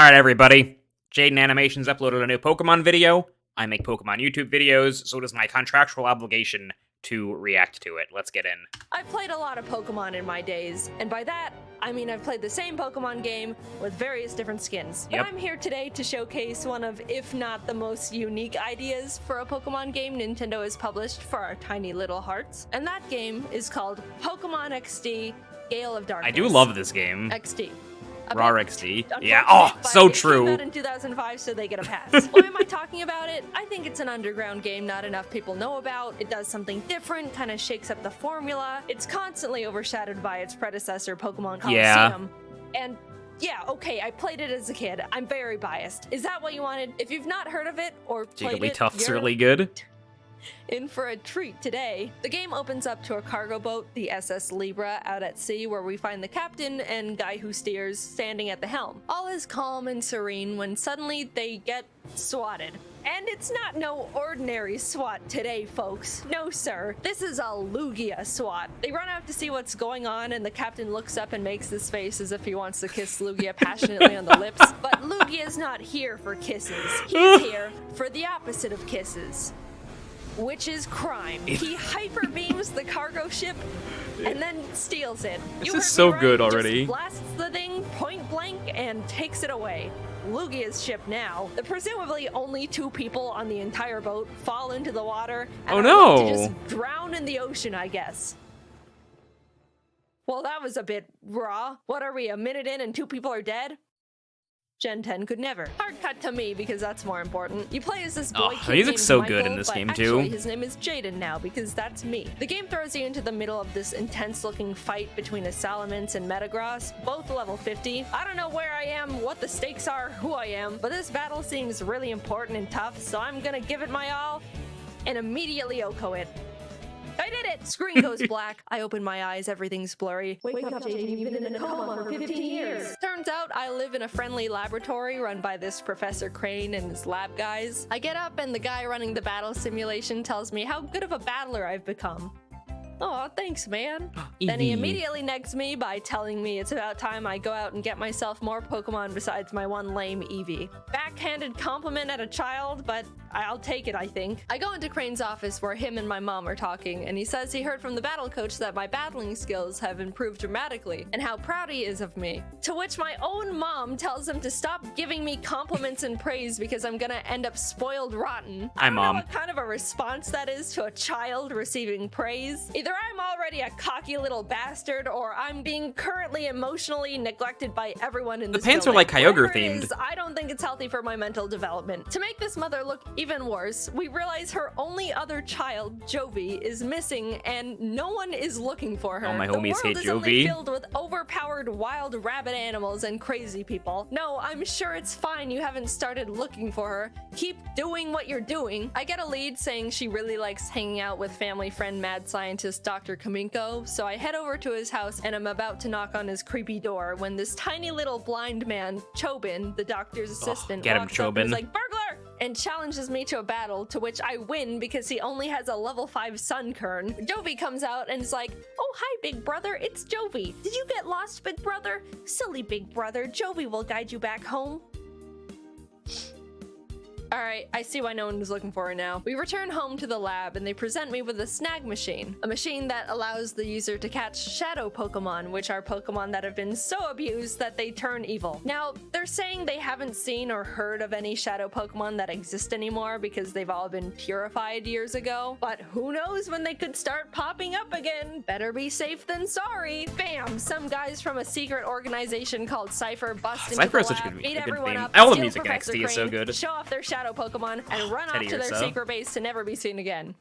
Alright everybody, Jaiden Animations uploaded a new Pokemon video. I make Pokemon YouTube videos, so it is my contractual obligation to react to it. Let's get in. I've played a lot of Pokemon in my days, and by that, I mean I've played the same Pokemon game with various different skins. But I'm here today to showcase one of, if not the most unique ideas for a Pokemon game Nintendo has published for our tiny little hearts. And that game is called Pokemon XD Gale of Darkness. I do love this game. XD. Raw XD. Yeah, oh, so true. It came out in 2005, so they get a pass. Why am I talking about it? I think it's an underground game not enough people know about. It does something different, kind of shakes up the formula. It's constantly overshadowed by its predecessor, Pokemon Coliseum. And yeah, okay, I played it as a kid. I'm very biased. Is that what you wanted? If you've not heard of it or played it, Jigglypuff's really good. In for a treat today. The game opens up to a cargo boat, the SS Libra, out at sea, where we find the captain and guy who steers standing at the helm. All is calm and serene when suddenly they get swatted. And it's not no ordinary SWAT today, folks. No, sir. This is a Lugia SWAT. They run out to see what's going on, and the captain looks up and makes this face as if he wants to kiss Lugia passionately on the lips. But Lugia's not here for kisses. He's here for the opposite of kisses, which is crime. He hyper beams the cargo ship and then steals it. This is so good already. Just blasts the thing point blank and takes it away. Lugia's ship now. The presumably only 2 people on the entire boat fall into the water and are to just drown in the ocean, I guess. Well, that was a bit raw. What are we, a minute in and 2 people are dead? Gen 10 could never. Hard cut to me because that's more important. You play as this boy kid the music's so Michael, good in this game actually, too. His name is Jaiden now because that's me. The game throws you into the middle of this intense looking fight between a Salamence and Metagross, both level 50. I don't know where I am, what the stakes are, who I am, but this battle seems really important and tough, so I'm gonna give it my all and immediately OHKO it. I did it! Screen goes black. I open my eyes, everything's blurry. Wake up, Jaiden, you've been in a coma for 15 years. Turns out I live in a friendly laboratory run by this Professor Crane and his lab guys. I get up and the guy running the battle simulation tells me how good of a battler I've become. Oh, thanks, man. Then he immediately negs me by telling me it's about time I go out and get myself more Pokemon besides my one lame Eevee. Backhanded compliment at a child, but I'll take it, I think. I go into Crane's office where him and my mom are talking, and he says he heard from the battle coach that my battling skills have improved dramatically, and how proud he is of me. To which my own mom tells him to stop giving me compliments and praise because I'm gonna end up spoiled rotten. I don't know what kind of a response that is to a child receiving praise. Either I'm already a cocky little bastard, or I'm being currently emotionally neglected by everyone in this building. The pants are like Kyogre themed. I don't think it's healthy for my mental development. To make this mother look even worse, we realize her only other child, Jovi, is missing and no one is looking for her. Oh, my homies hate Jovi. The world is only filled with overpowered wild rabbit animals and crazy people. No, I'm sure it's fine you haven't started looking for her. Keep doing what you're doing. I get a lead saying she really likes hanging out with family friend mad scientist Dr. Kaminko, so I head over to his house and I'm about to knock on his creepy door when this tiny little blind man, Chobin, the doctor's assistant, walks up and is like, "Burglar!" and challenges me to a battle, to which I win because he only has a level 5 Sunkern. Jovi comes out and is like, "Oh, hi, big brother, it's Jovi. Did you get lost, big brother? Silly big brother, Jovi will guide you back home." Alright, I see why no one was looking for her now. We return home to the lab and they present me with a snag machine. A machine that allows the user to catch shadow Pokemon, which are Pokemon that have been so abused that they turn evil. Now, they're saying they haven't seen or heard of any shadow Pokemon that exist anymore because they've all been purified years ago. But who knows when they could start popping up again? Better be safe than sorry. Bam! Some guys from a secret organization called Cipher bust into the lab, beat everyone up, all the steal music in Professor XD is so Crane, good. show off their shadow Pokemon, and run off to their secret base to never be seen again.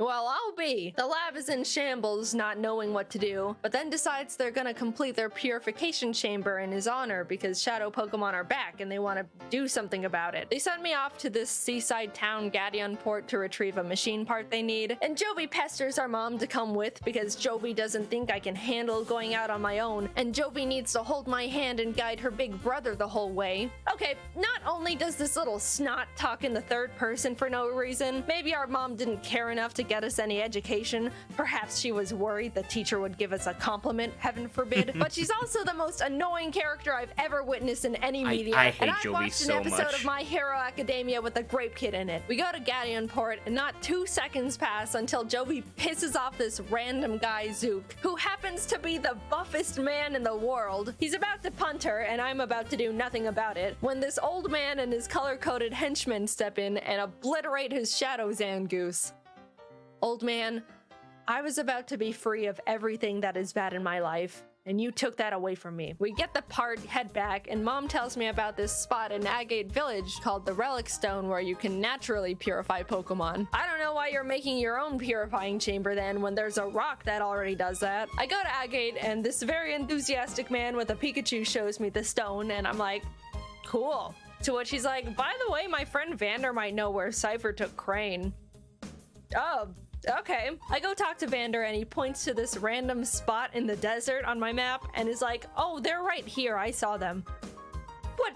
Well, I'll be. The lab is in shambles, not knowing what to do, but then decides they're gonna complete their purification chamber in his honor because shadow Pokemon are back and they want to do something about it. They send me off to this seaside town, Gadion Port, to retrieve a machine part they need, and Jovi pesters our mom to come with because Jovi doesn't think I can handle going out on my own, and Jovi needs to hold my hand and guide her big brother the whole way. Okay, not only does this little snot talk in the third person for no reason, maybe our mom didn't care enough to get us any education. Perhaps she was worried the teacher would give us a compliment, heaven forbid. But she's also the most annoying character I've ever witnessed in any media. I hate and I Jovi watched so an episode much. of My Hero Academia with a grape kid in it. We go to Gaddionport, and not 2 seconds pass until Jovi pisses off this random guy, Zook, who happens to be the buffest man in the world. He's about to punt her, and I'm about to do nothing about it, when this old man and his color-coded henchmen step in and obliterate his shadow Zangoose. Old man, I was about to be free of everything that is bad in my life, and you took that away from me. We get the part, head back, and Mom tells me about this spot in Agate Village called the Relic Stone where you can naturally purify Pokemon. I don't know why you're making your own purifying chamber then when there's a rock that already does that. I go to Agate, and this very enthusiastic man with a Pikachu shows me the stone, and I'm like, cool. To which he's like, by the way, my friend Vander might know where Cipher took Crane. Oh, okay. I go talk to Vander and he points to this random spot in the desert on my map and is like, oh, they're right here. I saw them. What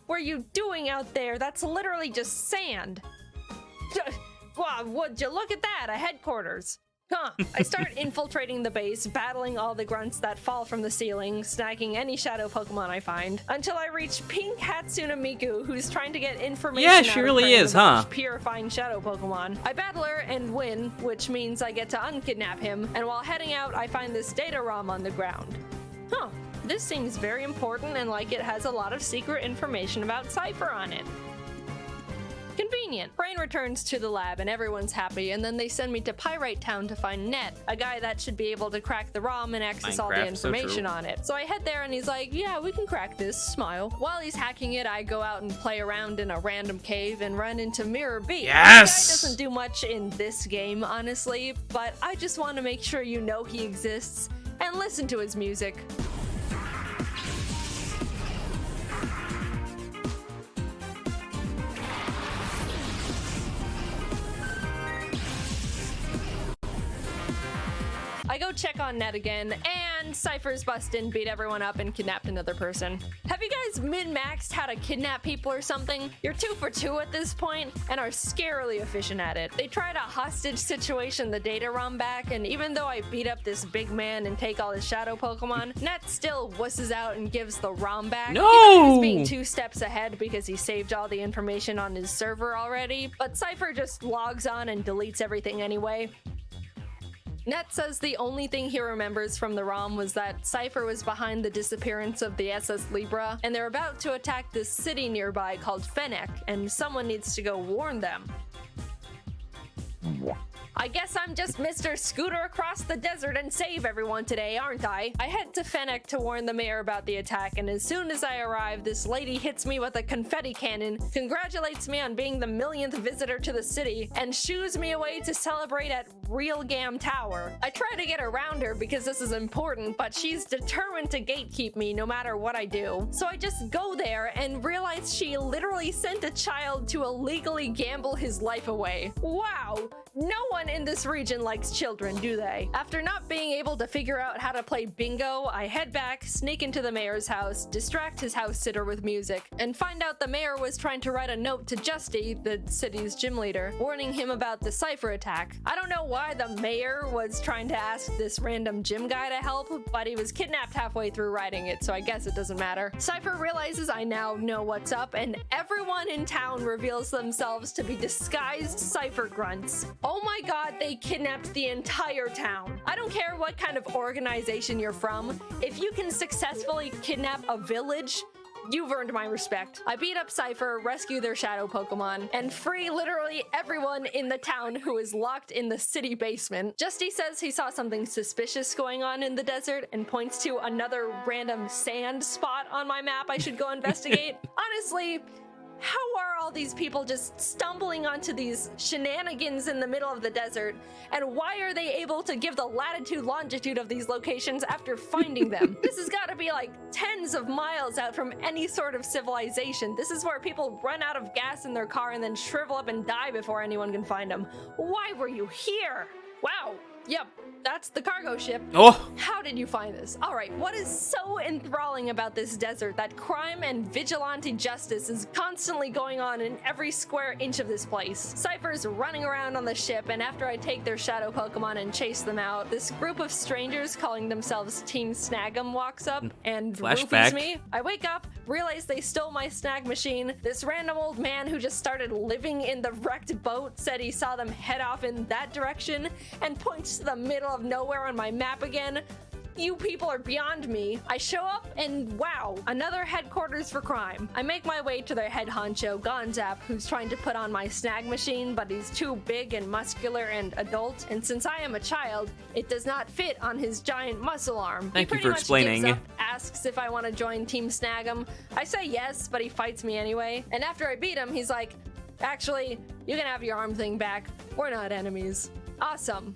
were you doing out there? That's literally just sand. Wow, would you look at that? A headquarters. Huh. I start infiltrating the base, battling all the grunts that fall from the ceiling, snagging any shadow Pokemon I find, until I reach Pink Hatsune Miku, who's trying to get information Yeah, out she of really Crane is, about huh? purifying shadow Pokemon. I battle her and win, which means I get to unkidnap him, and while heading out, I find this data ROM on the ground. Huh. This seems very important and like it has a lot of secret information about Cipher on it. Convenient. Brain returns to the lab and everyone's happy, and then they send me to Pyrite Town to find Net, a guy that should be able to crack the ROM and access all the Minecraft, so information true. on it. So I head there and he's like, yeah, we can crack this, smile. While he's hacking it, I go out and play around in a random cave and run into Mirror B. Yes! This guy doesn't do much in this game, honestly, but I just want to make sure you know he exists and listen to his music. I go check on Net again, and Cipher's busted, beat everyone up, and kidnapped another person. Have you guys min-maxed how to kidnap people or something? You're 2 for 2 at this point, and are scarily efficient at it. They tried a hostage situation the data ROM back, and even though I beat up this big man and take all his shadow Pokemon, Net still wusses out and gives the ROM back. No! Even he's being 2 steps ahead because he saved all the information on his server already, but Cipher just logs on and deletes everything anyway. Net says the only thing he remembers from the ROM was that Cipher was behind the disappearance of the SS Libra, and they're about to attack this city nearby called Fennec, and someone needs to go warn them. I guess I'm just Mr. Scooter across the desert and save everyone today, aren't I? I head to Fennec to warn the mayor about the attack, and as soon as I arrive, this lady hits me with a confetti cannon, congratulates me on being the 1,000,000th visitor to the city, and shoos me away to celebrate at Real Gam Tower. I try to get around her because this is important, but she's determined to gatekeep me no matter what I do. So I just go there and realize she literally sent a child to illegally gamble his life away. Wow! No one in this region likes children, do they? After not being able to figure out how to play bingo, I head back, sneak into the mayor's house, distract his house sitter with music, and find out the mayor was trying to write a note to Justy, the city's gym leader, warning him about the Cipher attack. I don't know why the mayor was trying to ask this random gym guy to help, but he was kidnapped halfway through writing it, so I guess it doesn't matter. Cipher realizes I now know what's up, and everyone in town reveals themselves to be disguised Cipher grunts. Oh my god, they kidnapped the entire town. I don't care what kind of organization you're from. If you can successfully kidnap a village, you've earned my respect. I beat up Cipher, rescue their shadow Pokemon, and free literally everyone in the town who is locked in the city basement. Justy says he saw something suspicious going on in the desert and points to another random sand spot on my map I should go investigate. Honestly, how are all these people just stumbling onto these shenanigans in the middle of the desert? And why are they able to give the latitude, longitude of these locations after finding them? This has got to be like tens of miles out from any sort of civilization. This is where people run out of gas in their car and then shrivel up and die before anyone can find them. Why were you here? Wow. Yep, that's the cargo ship. Oh! How did you find this? All right, what is so enthralling about this desert that crime and vigilante justice is constantly going on in every square inch of this place? Cipher's running around on the ship, and after I take their shadow Pokemon and chase them out, this group of strangers calling themselves Team Snagum walks up and roofies me. I wake up, realize they stole my snag machine. This random old man who just started living in the wrecked boat said he saw them head off in that direction and points to the middle of nowhere on my map again. You people are beyond me. I show up and wow, another headquarters for crime. I make my way to their head honcho, Gonzap, who's trying to put on my snag machine, but he's too big and muscular and adult, and since I am a child, it does not fit on his giant muscle arm. Thank you for explaining. Gives up, asks if I want to join Team Snagum. I say yes, but he fights me anyway. And after I beat him, he's like, actually, you can have your arm thing back. We're not enemies. Awesome.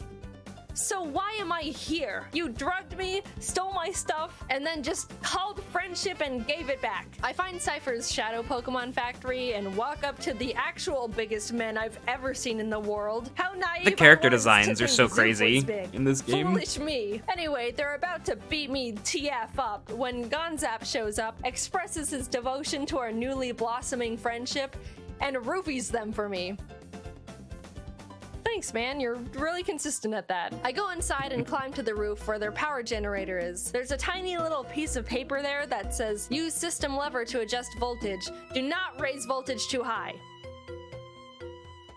So why am I here? You drugged me, stole my stuff, and then just called friendship and gave it back. I find Cipher's Shadow Pokemon Factory and walk up to the actual biggest men I've ever seen in the world. How naive The character I was designs to are think so Zoop crazy was big. in this game. Foolish me. Anyway, they're about to beat me TF up when Gonzap shows up, expresses his devotion to our newly blossoming friendship, and roofies them for me. Thanks, man. You're really consistent at that. I go inside and climb to the roof where their power generator is. There's a tiny little piece of paper there that says, use system lever to adjust voltage. Do not raise voltage too high.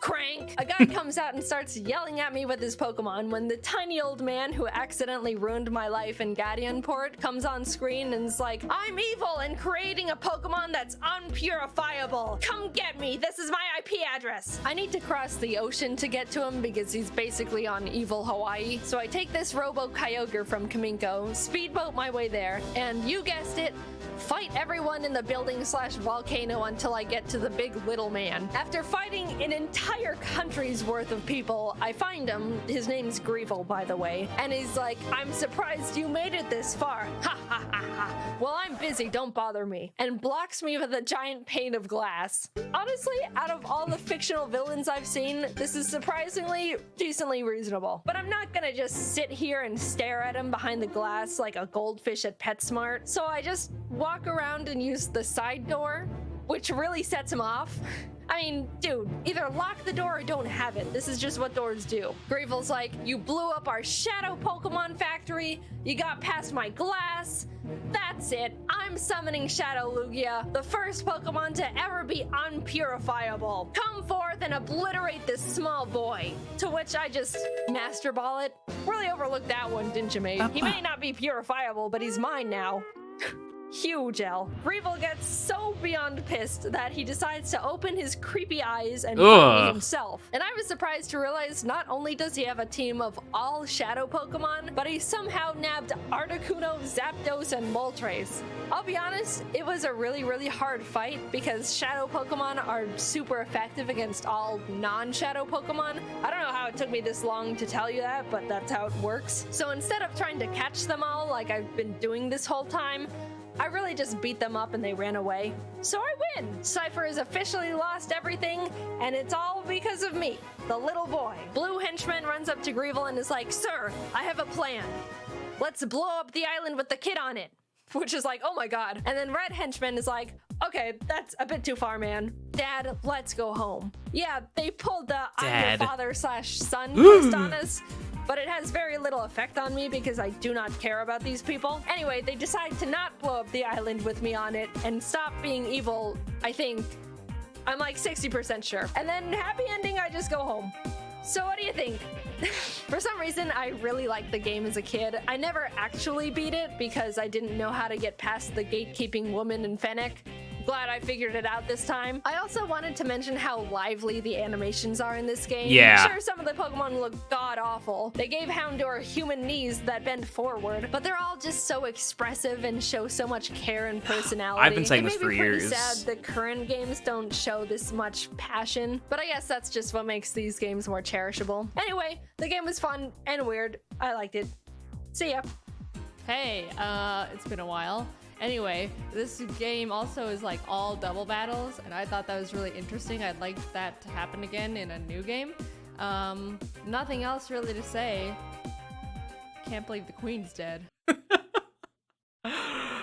Crank! A guy comes out and starts yelling at me with his Pokemon when the tiny old man who accidentally ruined my life in Gadianport comes on screen and is like, I'm evil and creating a Pokemon that's unpurifiable. Come get me. This is my IP address. I need to cross the ocean to get to him because he's basically on evil Hawaii. So I take this Robo Kyogre from Kaminko, speedboat my way there, and you guessed it, fight everyone in the building/volcano until I get to the big little man. After fighting an entire country's worth of people, I find him. His name's Greevil, by the way. And he's like, I'm surprised you made it this far. Ha ha ha ha. Well, I'm busy, don't bother me. And blocks me with a giant pane of glass. Honestly, out of all the fictional villains I've seen, this is surprisingly decently reasonable. But I'm not gonna just sit here and stare at him behind the glass like a goldfish at PetSmart. So I just walk around and use the side door, which really sets him off. I mean, dude, either lock the door or don't have it. This is just what doors do. Greevil's like, you blew up our Shadow Pokemon Factory, you got past my glass. That's it. I'm summoning Shadow Lugia, the first Pokemon to ever be unpurifiable. Come forth and obliterate this small boy. To which I just Master Ball it. Really overlooked that one, didn't you, mate? He may not be purifiable, but he's mine now. Huge L. Greevil gets so beyond pissed that he decides to open his creepy eyes and fight me himself. And I was surprised to realize not only does he have a team of all shadow Pokemon, but he somehow nabbed Articuno, Zapdos, and Moltres. I'll be honest, it was a really hard fight because shadow Pokemon are super effective against all non-shadow Pokemon. I don't know how it took me this long to tell you that, but that's how it works. So instead of trying to catch them all like I've been doing this whole time, I really just beat them up and they ran away. So I win! Cipher has officially lost everything, and it's all because of me, the little boy. Blue henchman runs up to Greevil and is like, Sir, I have a plan. Let's blow up the island with the kid on it. Which is like, oh my god. And then red henchman is like, okay, that's a bit too far, man. Dad, let's go home. Yeah, they pulled the I'm your father/son twist on us. But it has very little effect on me because I do not care about these people. Anyway, they decide to not blow up the island with me on it and stop being evil, I think. I'm like 60% sure. And then happy ending, I just go home. So what do you think? For some reason, I really liked the game as a kid. I never actually beat it because I didn't know how to get past the gatekeeping woman in Fennec. Glad I figured it out this time. I also wanted to mention how lively the animations are in this game. Yeah. Sure, some of the Pokemon look god-awful. They gave Houndour human knees that bend forward, but they're all just so expressive and show so much care and personality. I've been saying this for years. It may be pretty sad the current games don't show this much passion, but I guess that's just what makes these games more cherishable. Anyway, the game was fun and weird. I liked it. See ya. Hey, it's been a while. Anyway, this game also is like all double battles, and I thought that was really interesting. I'd like that to happen again in a new game. Nothing else really to say. can't believe the queen's dead.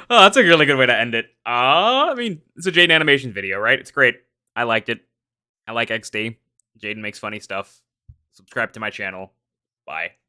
Oh, that's a really good way to end it. I mean, it's a Jaiden animation video, right? It's great. I liked it. I like XD. Jaiden makes funny stuff. Subscribe to my channel. Bye.